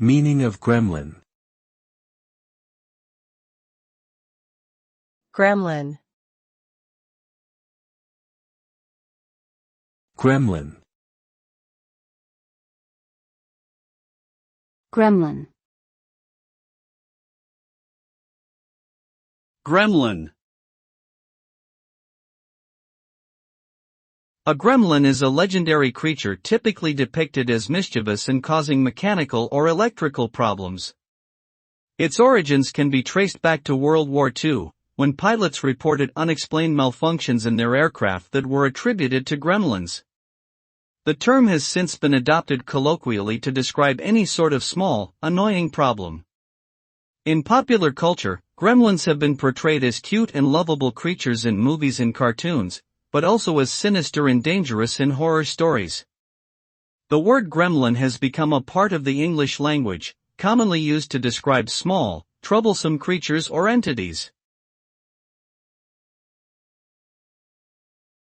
Meaning of gremlin. Gremlin. Gremlin. Gremlin. Gremlin. A gremlin is a legendary creature typically depicted as mischievous and causing mechanical or electrical problems. Its origins can be traced back to World War II, when pilots reported unexplained malfunctions in their aircraft that were attributed to gremlins. The term has since been adopted colloquially to describe any sort of small, annoying problem. In popular culture, gremlins have been portrayed as cute and lovable creatures in movies and cartoons, but also as sinister and dangerous in horror stories. The word gremlin has become a part of the English language, commonly used to describe small, troublesome creatures or entities.